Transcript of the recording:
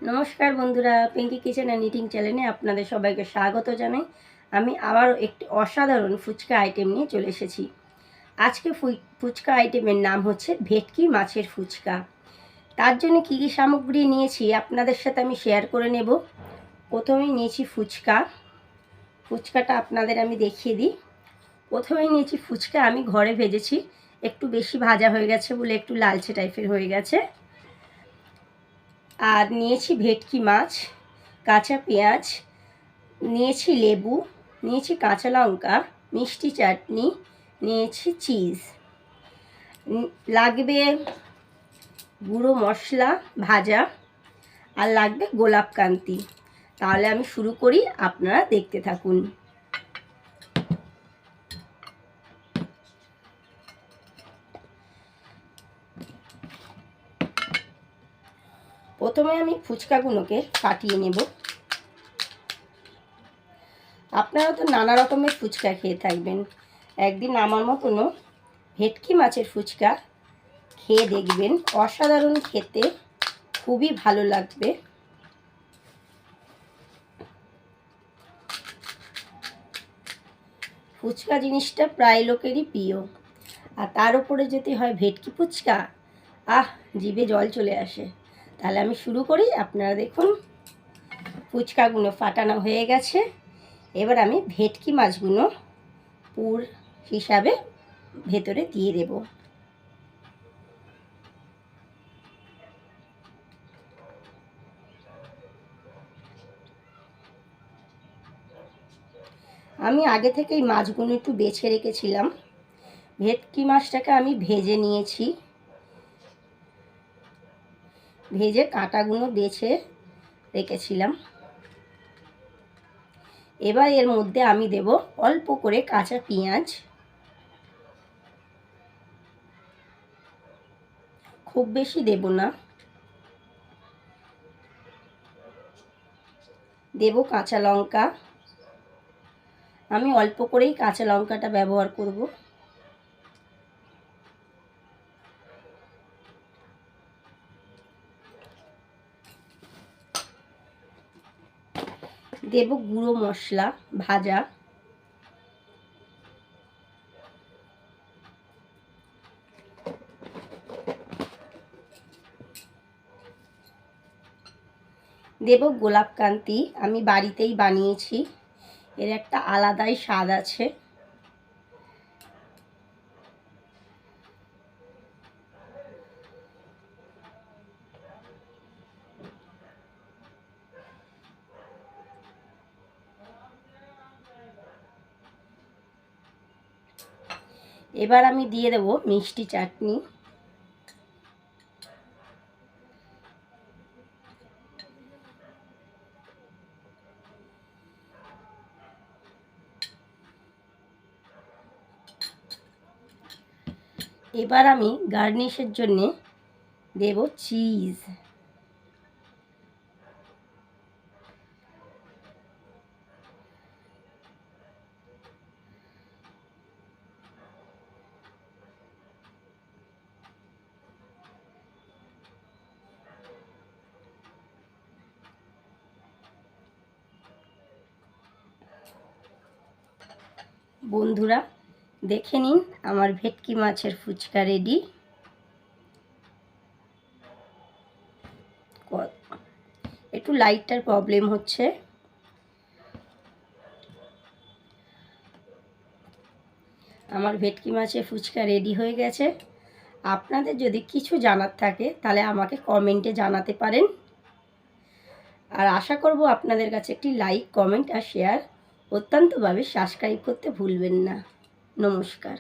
নমস্কার বন্ধুরা, Pinki kitchen and eating চ্যানেলে আপনাদের সবাইকে স্বাগত জানাই। আমি আবারও একটি অসাধারণ ফুচকা আইটেম নিয়ে চলে এসেছি। আজকে ফুচকা আইটেমের নাম হচ্ছে ভেটকি মাছের ফুচকা। তার জন্য কী কী সামগ্রী নিয়েছি আপনাদের সাথে আমি শেয়ার করে নেব। প্রথমেই নিয়েছি ফুচকাটা আপনাদের আমি দেখিয়ে দিই। প্রথমেই নিয়েছি ফুচকা, আমি ঘরে ভেজেছি, একটু বেশি ভাজা হয়ে গেছে বলে একটু লালচে টাইপের হয়ে গেছে। আর নিয়েছি ভেটকি মাছ, কাঁচা পেঁয়াজ, নিয়েছি লেবু, নিয়েছি কাঁচা লঙ্কা, মিষ্টি চাটনি, নিয়েছি চিজ, লাগবে গুঁড়ো মশলা ভাজা, আর লাগবে গোলাপকান্তি। তাহলে আমি শুরু করি, আপনারা দেখতে থাকুন। প্রথমে আমি ফুচকাগুলোকে কাটিয়ে নেব। আপনারা তো নানা রকমের ফুচকা খেয়ে থাকবেন, একদিন আমার মতনও ভেটকি মাছের ফুচকা খেয়ে দেখবেন, অসাধারণ খেতে, খুবই ভালো লাগবে। ফুচকা জিনিসটা প্রায় লোকেরই প্রিয়, আর তার উপরে যদি হয় ভেটকি ফুচকা, জিভে জল চলে আসে। তাহলে আমি শুরু করি, আপনারা দেখুন। ফুচকাগুলো ফাটানো হয়ে গেছে, এবার আমি ভেটকি মাছগুলো পুর হিসাবে ভেতরে দিয়ে দেব। আমি আগে থেকেই মাছগুলো একটু বেছে রেখেছিলাম। ভেটকি মাছটাকে আমি ভেজে নিয়েছি, ভেজে কাঁটাগুলো বেছে রেখেছিলাম। এবার এর মধ্যে আমি দেব অল্প করে কাঁচা পেঁয়াজ, খুব বেশি দেব না। দেব কাঁচা লঙ্কা, আমি অল্প করেই কাঁচা লঙ্কাটা ব্যবহার করব। দেব গুঁড়ো মশলা ভাজা, দেব গোলাপকান্তি, আমি বাড়িতেই বানিয়েছি, এর একটা আলাদাই স্বাদ আছে। এবার আমি দিয়ে দেব মিষ্টি চাটনি, এবার আমি গার্নিশের জন্যে দেব চিজ। বন্ধুরা দেখে নিন, আমার ভেটকি মাছের ফুচকা রেডি। একটু লাইটটার প্রবলেম হচ্ছে। আমার ভেটকি মাছের ফুচকা রেডি হয়ে গেছে। আপনাদের যদি কিছু জানার থাকে তাহলে আমাকে কমেন্টে জানাতে পারেন। আর আশা করব আপনাদের কাছে একটি লাইক, কমেন্ট আর শেয়ার অত্যন্তভাবে সাবস্ক্রাইব করতে ভুলবেন না। নমস্কার।